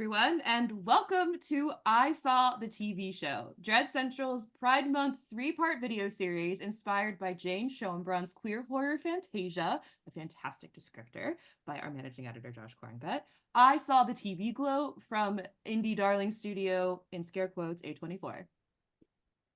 everyone, and welcome to I Saw the TV Show, Dread Central's Pride Month three-part video series inspired by Jane Shoenbrun's queer horror Fantasia, a fantastic descriptor by our managing editor, Josh Korngut. I Saw the TV Glow from Indie Darling Studio, in scare quotes, A24.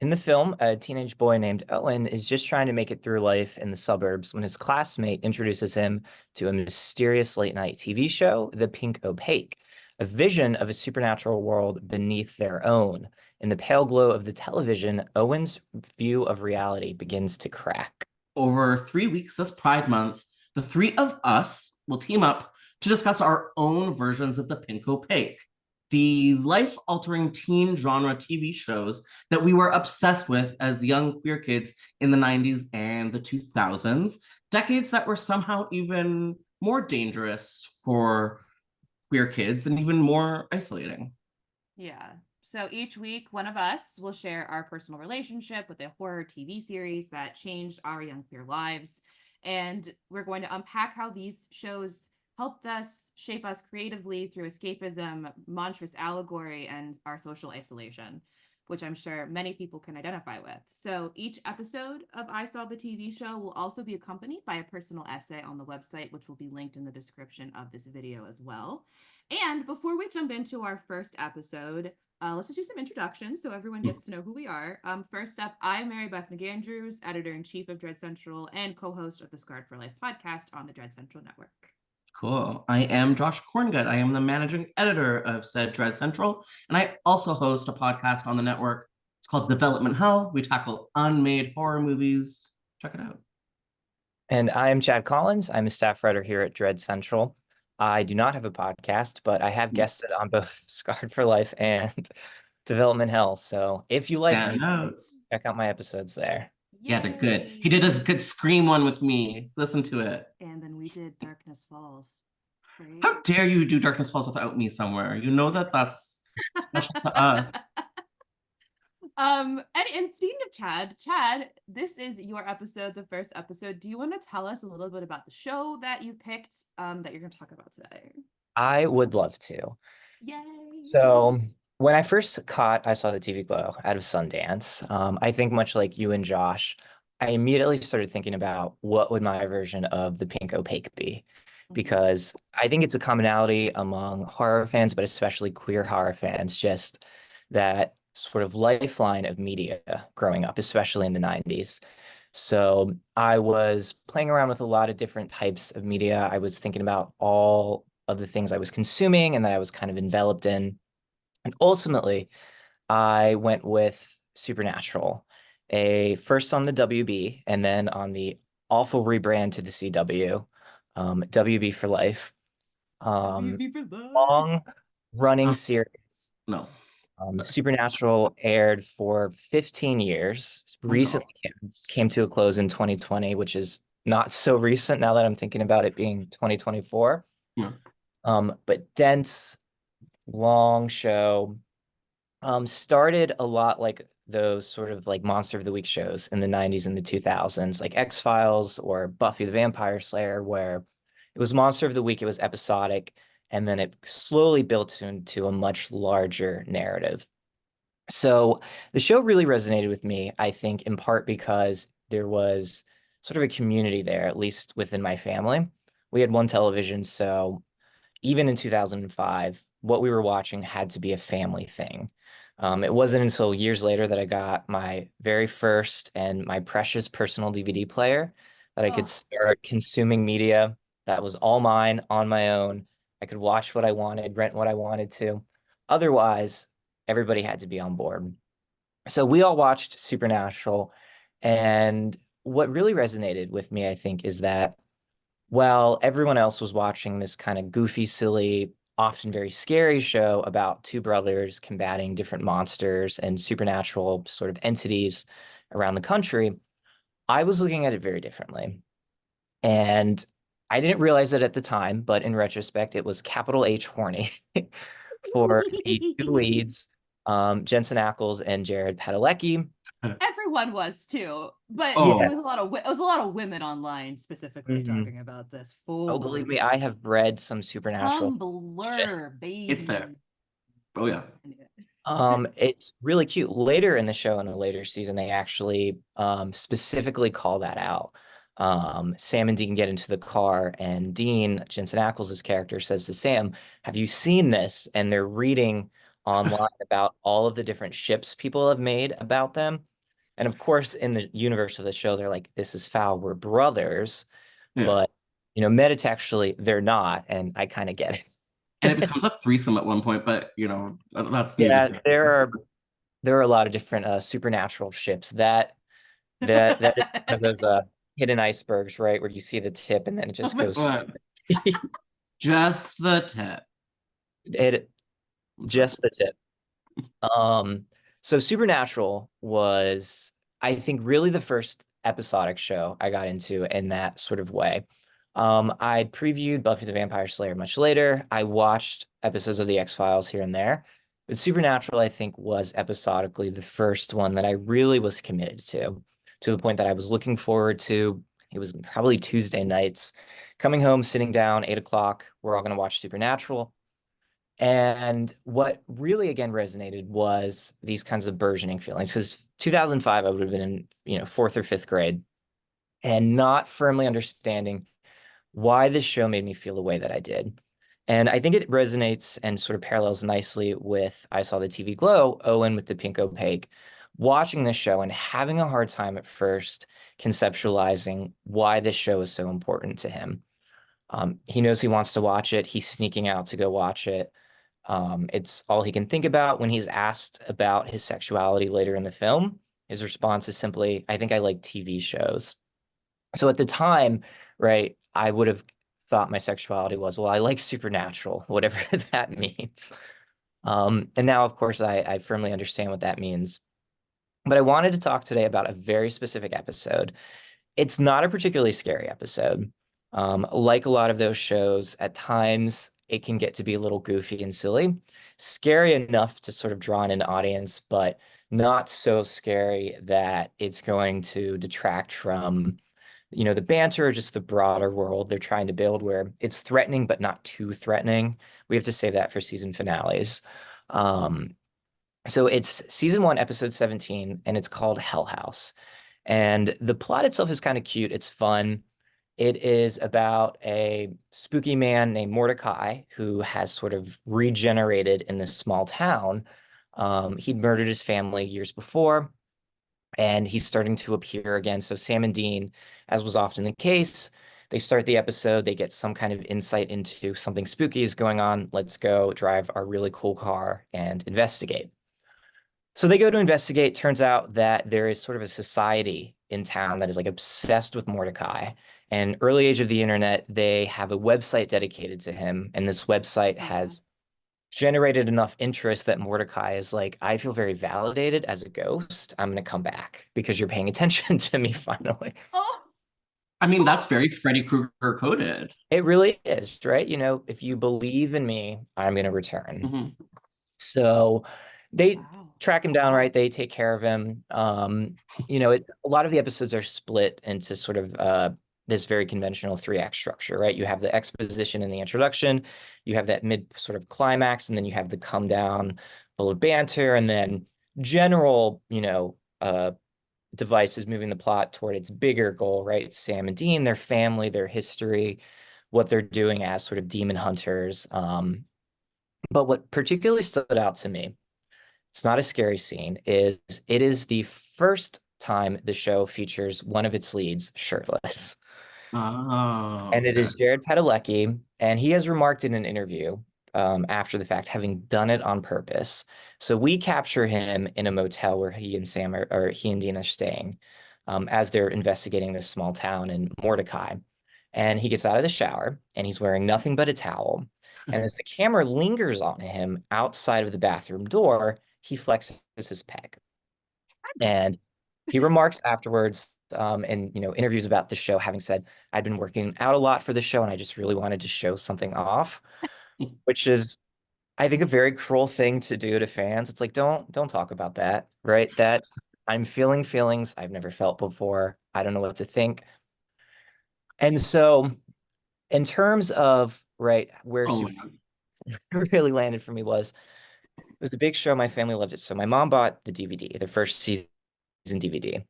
In the film, a teenage boy named Owen is just trying to make it through life in the suburbs when his classmate introduces him to a mysterious late-night TV show, The Pink Opaque, a vision of a supernatural world beneath their own. In the pale glow of the television, Owen's view of reality begins to crack. Over 3 weeks this Pride Month, the three of us will team up to discuss our own versions of The Pink Opaque, the life-altering teen genre TV shows that we were obsessed with as young queer kids in the 90s and the 2000s, decades that were somehow even more dangerous for queer kids and even more isolating. Yeah. So each week, one of us will share our personal relationship with a horror TV series that changed our young queer lives. And we're going to unpack how these shows helped us shape us creatively through escapism, monstrous allegory, and our social isolation, which I'm sure many people can identify with. So each episode of I Saw the TV Show will also be accompanied by a personal essay on the website, which will be linked in the description of this video as well. And before we jump into our first episode, let's just do some introductions so everyone gets to know who we are. First up, I'm Beth McAndrews, editor-in-chief of Dread Central and co-host of the Scarred for Life podcast on the Dread Central network. Cool. I am Josh Korngut. I am the managing editor of said Dread Central, and I also host a podcast on the network. It's called Development Hell. We tackle unmade horror movies. Check it out. And I am Chad Collins. I'm a staff writer here at Dread Central. I do not have a podcast, but I have guested on both Scarred for Life and Development Hell. So if you like me, check out my episodes there. Yeah, they're good. He did a good Scream one with me. Listen to it. And then we did Darkness Falls. Right? How dare you do Darkness Falls without me somewhere? You know that's special to us. And speaking of Chad, this is your episode, the first episode. Do you want to tell us a little bit about the show that you picked that you're going to talk about today? I would love to. Yay! So when I first caught I Saw the TV Glow out of Sundance, I think much like you and Josh, I immediately started thinking about what would my version of the Pink Opaque be, because I think it's a commonality among horror fans, but especially queer horror fans, just that sort of lifeline of media growing up, especially in the 90s. So I was playing around with a lot of different types of media. I was thinking about all of the things I was consuming and that I was kind of enveloped in. And ultimately, I went with Supernatural, first on the WB and then on the awful rebrand to the CW, WB for life. WB for life. Long running series. No. Supernatural aired for 15 years. Recently came to a close in 2020, which is not so recent now that I'm thinking about it being 2024. Yeah. But dense, long show. Started a lot like those sort of like Monster of the Week shows in the 90s and the 2000s, like X-Files or Buffy the Vampire Slayer, where it was Monster of the Week, it was episodic, and then it slowly built into a much larger narrative. So the show really resonated with me, I think, in part because there was sort of a community there, at least within my family. We had one television, so even in 2005, what we were watching had to be a family thing. It wasn't until years later that I got my very first and my precious personal DVD player that I could start consuming media that was all mine on my own. I could watch what I wanted, rent what I wanted to. Otherwise, everybody had to be on board. So we all watched Supernatural, and what really resonated with me, I think, is that while everyone else was watching this kind of goofy, silly, often very scary show about two brothers combating different monsters and supernatural sort of entities around the country, I was looking at it very differently. And I didn't realize it at the time, but in retrospect, it was capital H horny for the two leads, Jensen Ackles and Jared Padalecki. Everyone was too, but it was a lot of women online specifically talking about this. Oh, believe me, I have bred some Supernatural. Tumblr, baby. It's there. Oh yeah. I knew it. It's really cute. Later in the show, in a later season, they actually specifically call that out. Sam and Dean get into the car, and Dean, Jensen Ackles' character, says to Sam, "Have you seen this?" And they're reading online about all of the different ships people have made about them. And of course, in the universe of the show, they're like, "This is foul. We're brothers." Yeah. But metatextually, they're not, and I kind of get it. And it becomes a threesome at one point, but that's Yeah, neither. there are a lot of different supernatural ships that is one of those hidden icebergs, right? Where you see the tip and then it Oh just my goes God. Just the tip. it just the tip. So Supernatural was, I think, really the first episodic show I got into in that sort of way. I'd previewed Buffy the Vampire Slayer much later. I watched episodes of The X-Files here and there. But Supernatural, I think, was episodically the first one that I really was committed to the point that I was looking forward to. It was probably Tuesday nights, coming home, sitting down, 8 o'clock. We're all going to watch Supernatural. And what really again resonated was these kinds of burgeoning feelings. Because 2005, I would have been in, fourth or fifth grade and not firmly understanding why this show made me feel the way that I did. And I think it resonates and sort of parallels nicely with I Saw the TV Glow, Owen with the Pink Opaque, watching this show and having a hard time at first conceptualizing why this show is so important to him. He knows he wants to watch it. He's sneaking out to go watch it. It's all he can think about when he's asked about his sexuality later in the film. His response is simply, "I think I like TV shows." So at the time, right, I would have thought my sexuality was, well, I like Supernatural, whatever that means. And now, of course, I firmly understand what that means. But I wanted to talk today about a very specific episode. It's not a particularly scary episode. Like a lot of those shows, at times it can get to be a little goofy and silly. Scary enough to sort of draw in an audience, but not so scary that it's going to detract from, the banter or just the broader world they're trying to build where it's threatening, but not too threatening. We have to say that for season finales. So it's season 1, episode 17, and it's called Hell House. And the plot itself is kind of cute. It's fun. It is about a spooky man named Mordecai who has sort of regenerated in this small town. He'd murdered his family years before, and he's starting to appear again. So Sam and Dean, as was often the case, they start the episode, they get some kind of insight into something spooky is going on. Let's go drive our really cool car and investigate. So they go to investigate. Turns out that there is sort of a society in town that is like obsessed with Mordecai. And early age of the internet, they have a website dedicated to him. And this website has generated enough interest that Mordecai is like, "I feel very validated as a ghost. I'm going to come back because you're paying attention to me finally." Oh, I mean, that's very Freddy Krueger coded. It really is, right? If you believe in me, I'm going to return. Mhm. So they wow. track him down, right? They take care of him. A lot of the episodes are split into sort of this very conventional 3-act structure, right? You have the exposition and the introduction, you have that mid sort of climax, and then you have the come down full of banter, and then general, devices moving the plot toward its bigger goal, right? Sam and Dean, their family, their history, what they're doing as sort of demon hunters. But what particularly stood out to me, it's not a scary scene, is it is the first time the show features one of its leads shirtless. Oh, And it okay. is Jared Padalecki, and he has remarked in an interview after the fact, having done it on purpose. So we capture him in a motel where he and Sam or he and Dean are staying as they're investigating this small town in Mordecai. And he gets out of the shower and he's wearing nothing but a towel. And as the camera lingers on him outside of the bathroom door, he flexes his pec. And he remarks afterwards, in interviews about the show, having said, "I'd been working out a lot for the show, and I just really wanted to show something off," which is, I think, a very cruel thing to do to fans. It's like, don't talk about that, right? That I'm feeling feelings I've never felt before. I don't know what to think. And so, in terms of right where Oh, Super man. really landed for me was It was a big show. My family loved it. So my mom bought the DVD, the first season DVD,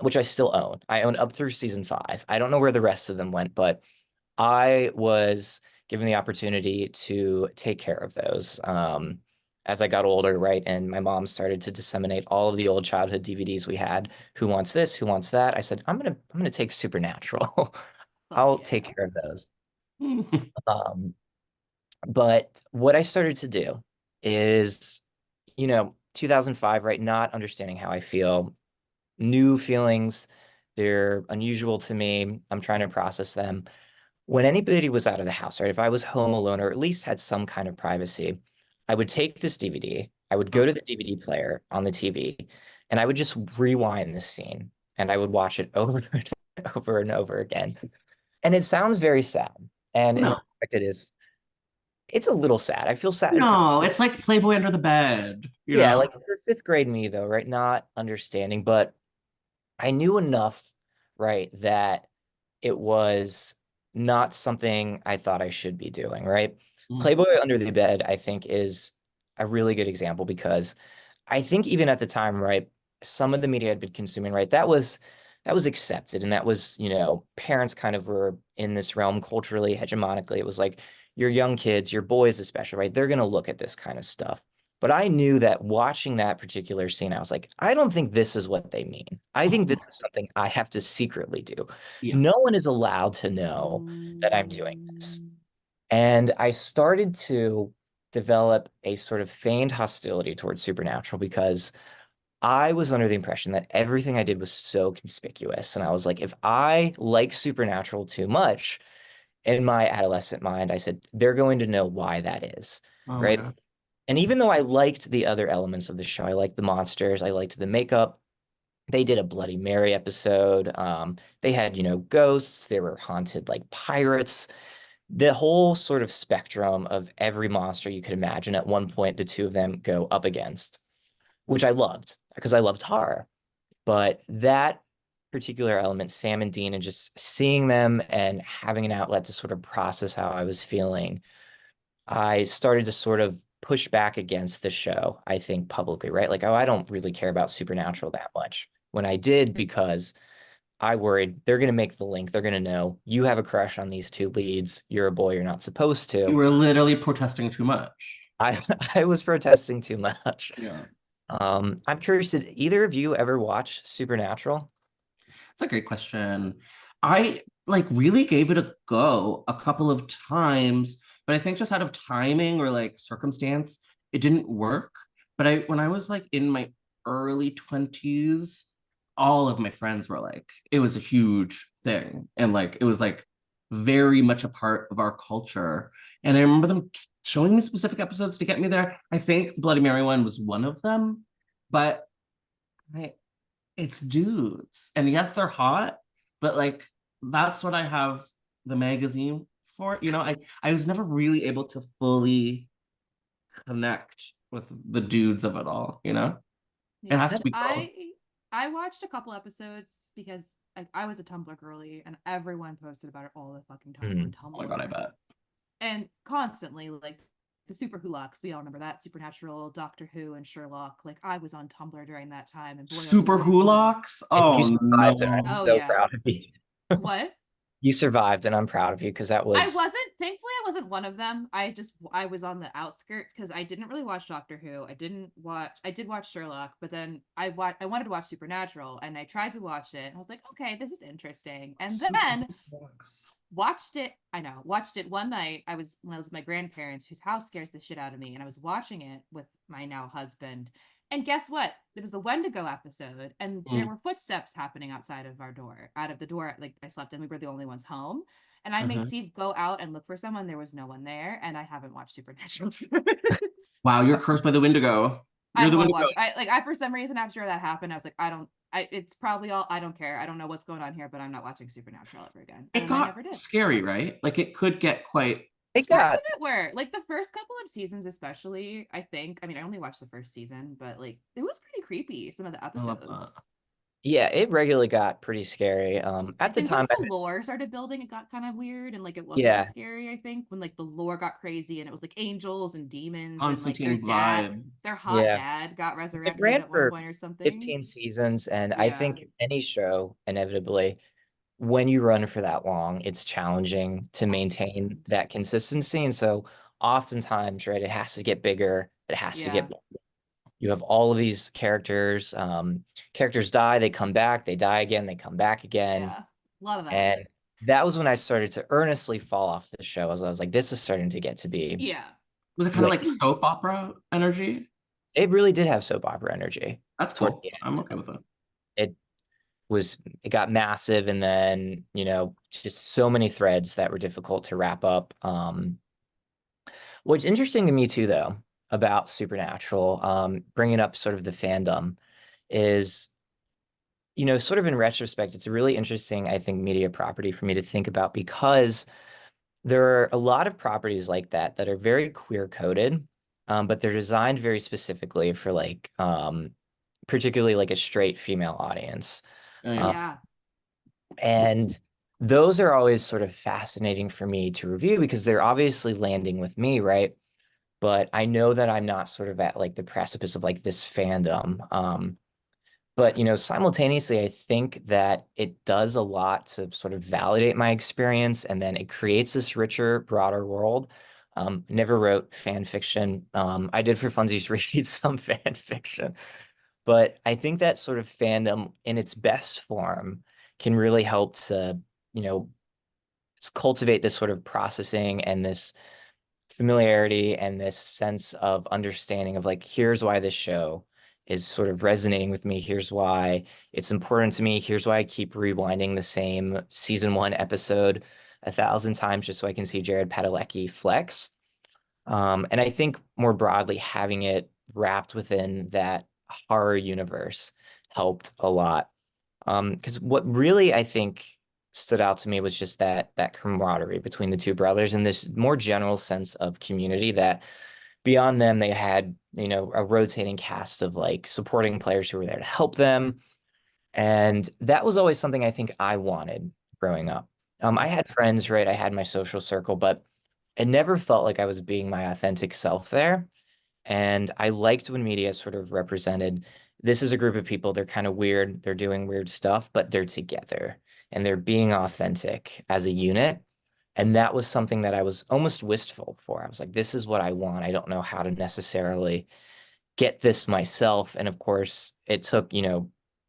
which I still own. I own up through season 5. I don't know where the rest of them went, but I was given the opportunity to take care of those as I got older, right? And my mom started to disseminate all of the old childhood DVDs we had. Who wants this? Who wants that? I said, I'm gonna take Supernatural. Fuck I'll take yeah. care of those. Um, but what I started to do is, 2005, right? Not understanding how I feel, new feelings, they're unusual to me. I'm trying to process them. When anybody was out of the house, right? If I was home alone or at least had some kind of privacy, I would take this DVD, I would go to the DVD player on the TV, and I would just rewind this scene and I would watch it over and over and over again. And it sounds very sad. And in No, fact, it's a little sad. I feel sad for, no, it's like Playboy under the bed, you yeah, know? like for fifth grade me though, right? Not understanding, but I knew enough, right, that it was not something I thought I should be doing, right? Mm. Playboy Under the Bed, I think, is a really good example because I think even at the time, right, some of the media I'd been consuming, right, that was accepted and that was, parents kind of were in this realm culturally, hegemonically. It was like your young kids, your boys especially, right? They're gonna look at this kind of stuff. But I knew that watching that particular scene, I was like, I don't think this is what they mean. I think this is something I have to secretly do. Yeah. No one is allowed to know that I'm doing this. And I started to develop a sort of feigned hostility towards Supernatural because I was under the impression that everything I did was so conspicuous. And I was like, if I like Supernatural too much, in my adolescent mind, I said, they're going to know why that is, Oh my right? God. And even though I liked the other elements of the show, I liked the monsters, I liked the makeup. They did a Bloody Mary episode. They had, ghosts. They were haunted like pirates. The whole sort of spectrum of every monster you could imagine. At one point, the two of them go up against, which I loved because I loved horror. But that particular element, Sam and Dean, and just seeing them and having an outlet to sort of process how I was feeling, I started to sort of push back against the show, I think publicly, right? Like, oh, I don't really care about Supernatural that much. When I did, because I worried they're going to make the link. They're going to know you have a crush on these two leads. You're a boy. You're not supposed You to. were literally protesting too much. I I was protesting too much. Yeah. I'm curious, did either of you ever watch Supernatural? It's a great question. I like really gave it a go a couple of times, but I think just out of timing or like circumstance, it didn't work. But when I was like in my early 20s, all of my friends were like, it was a huge thing. And like it was like very much a part of our culture. And I remember them showing me specific episodes to get me there. I think the Bloody Mary one was one of them, but I it's dudes. And yes, they're hot, but like that's what I have the magazine for. I was never really able to fully connect with the dudes of it all, you know? It Yeah, has to be girls. I watched a couple episodes because I was a Tumblr girly and everyone posted about it all the fucking time on Mhm. Oh my God, I Tumblr. bet. And constantly, like the Super Wholocks, we all remember that Supernatural, Doctor Who, and Sherlock. Like I was on Tumblr during that time, and boy, oh Super boy, Wholocks? And you Oh survived, and I'm no. oh so yeah, proud of you. what? You survived, and I'm proud of you because that I was. wasn't, thankfully I wasn't one of them. I was on the outskirts because I didn't really watch Doctor Who. I did watch Sherlock, but then I wanted to watch Supernatural and I tried to watch it and I was like, okay, this is interesting. And Super then Wholocks. watched it one night. When I was with my grandparents, whose house scares the shit out of me, and I was watching it with my now husband. And guess what? It was the Wendigo episode, and there Mm, were footsteps happening outside of our door, out of the door like I slept in. We were the only ones home. And I made uh-huh. Steve go out and look for someone. There was no one there, and I haven't watched Supernatural. Wow, you're cursed by the Wendigo. I You're the won't Wendigo. watch. I for some reason after that happened, I was like, I don't. It's probably all. I don't care. I don't know what's going on here, but I'm not watching Supernatural ever again. And It then I got never did. scary, right? Like it could get quite It Parts of got. it were like the first couple of seasons, especially. I think. I mean, I only watched the first season, but like it was pretty creepy. Some of the I love that. episodes. Yeah, it regularly got pretty scary. I At the think time, once the lore started building, it got kind of weird and like it wasn't as yeah, scary, I think, when like the lore got crazy and it was like angels and demons and like Constantine vibes. their hot yeah. dad got It resurrected ran at one for point or something. 15 seasons, and I Yeah. think any show, inevitably, when you run for that long, it's challenging to Oh, maintain 100%. that consistency. And so oftentimes, right, it has to get bigger, it has to Yeah. get you have all of these characters. Characters die, they come back, they die again, they come back again. Yeah. A lot of that. And that was when I started to earnestly fall off the show, as I was like, this is starting to get to be Yeah. Was it kind of way. like soap opera energy? It really did have soap opera energy That's toward cool. the I'm end. okay with it. It it got massive, and then, just so many threads that were difficult to wrap up. What's interesting to me too, though, about Supernatural, bringing up sort of the fandom, is, sort of in retrospect, it's a really interesting, I think, media property for me to think about, because there are a lot of properties like that are very queer coded, but they're designed very specifically for like, particularly like a straight female audience. Oh, yeah. Um, Yeah. and those are always sort of fascinating for me to review because they're obviously landing with me, right? But I know that I'm not sort of at like the precipice of like this fandom. But simultaneously, I think that it does a lot to sort of validate my experience, and then it creates this richer, broader world. Never wrote fan fiction. I did for funsies read some fan fiction, but I think that sort of fandom in its best form can really help to, you know, cultivate this sort of processing and this familiarity and this sense of understanding of like, here's why this show is sort of resonating with me. Here's why it's important to me. Here's why I keep rewinding the same season 1 episode 1,000 times just so I can see Jared Padalecki flex. And I think more broadly, having it wrapped within that horror universe helped a lot. Because what really I think stood out to me was just that camaraderie between the two brothers and this more general sense of community that beyond them they had, a rotating cast of like supporting players who were there to help them. And that was always something I think I wanted growing up. I had friends, right? I had my social circle, but it never felt like I was being my authentic self there. And I liked when media sort of represented this is a group of people, they're kind of weird, they're doing weird stuff, but they're together and they're being authentic as a unit. And that was something that I was almost wistful for. I was like, this is what I want. I don't know how to necessarily get this myself. And of course, it took,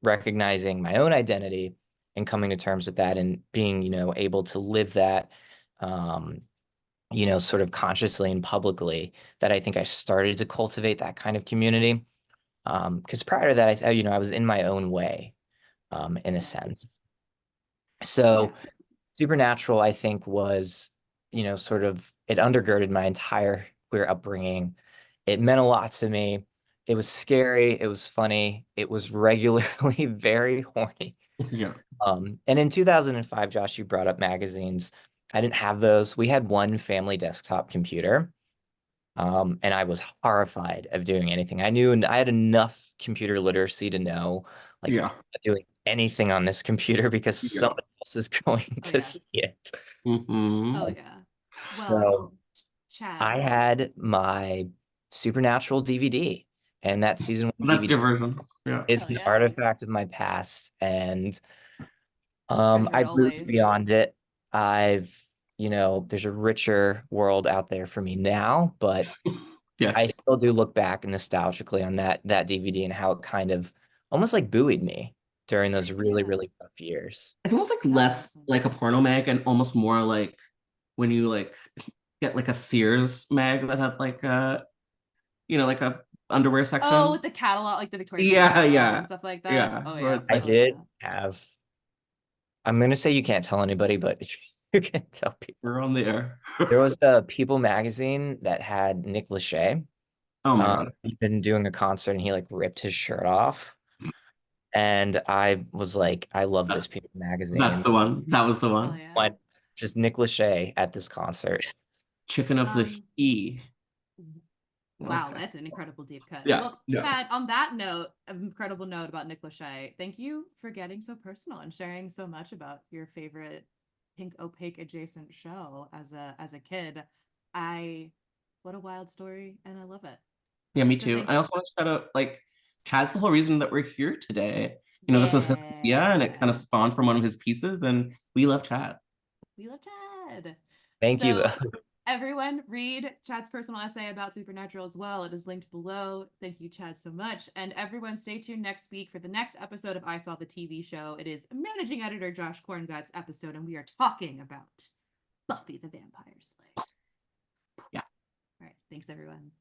recognizing my own identity and coming to terms with that and being, able to live that. Sort of consciously and publicly that I think I started to cultivate that kind of community. Because prior to that, I was in my own way, in a sense. Yeah. So Supernatural, I think, was, sort of, it undergirded my entire queer upbringing. It meant a lot to me. It was scary. It was funny. It was regularly very horny. Yeah. And in 2005, Josh, you brought up magazines. I didn't have those. We had one family desktop computer. And I was horrified of doing anything. I knew I had enough computer literacy to know, like, I'm Yeah. not doing anything on this computer because Yeah. somebody else is going Oh to yeah. see it. Oh Mm-hmm. yeah. Well, So I Chad. had my Supernatural DVD, and that season 1 That's your DVD version. Yeah. is Hell an yeah. artifact of my past, and Treasure it I've moved always. beyond it. I've, there's a richer world out there for me now, but I Yes. still do look back nostalgically on that DVD and how it kind of almost like buoyed me during those really, Yeah. really rough years. It's almost like That's less awesome. like a porno mag and almost more like when you like get like a Sears mag that had like like a underwear Oh, section. with the catalog, like the Victoria's Secret Yeah, catalog and yeah, stuff like that. yeah. Oh Where yeah. it's I like Oh yeah. did have, I'm gonna say you can't tell anybody, but you can tell people. we're on the air. There was a People magazine that had Nick Lachey. Oh my God. He'd been doing a concert and he like ripped his shirt off. And I was like, I love this People That's magazine. the one. That was the Oh one. yeah. Went just Nick Lachey at this concert. Chicken of the Um, He. Wow, Okay. that's an incredible deep cut. Yeah, Well, yeah. Chad, on that note, an incredible note about Nick Lachey, thank you for getting so personal and sharing so much about your favorite Pink Opaque adjacent show as a kid. What a wild story, and I love it. Yeah, me So too. thank I also want to shout out, like, Chad's the whole reason that we're here today. You know, this was his idea and it kind of yeah, spawned from one of his pieces, and we love Chad. we love Chad. Thank you. So everyone, read Chad's personal essay about Supernatural as well. It is linked below. Thank you, Chad, so much. And everyone, stay tuned next week for the next episode of I Saw the TV Show. It is managing editor Josh Korngut's episode, and we are talking about Buffy the Vampire Slayer. Yeah. All right. Thanks, everyone.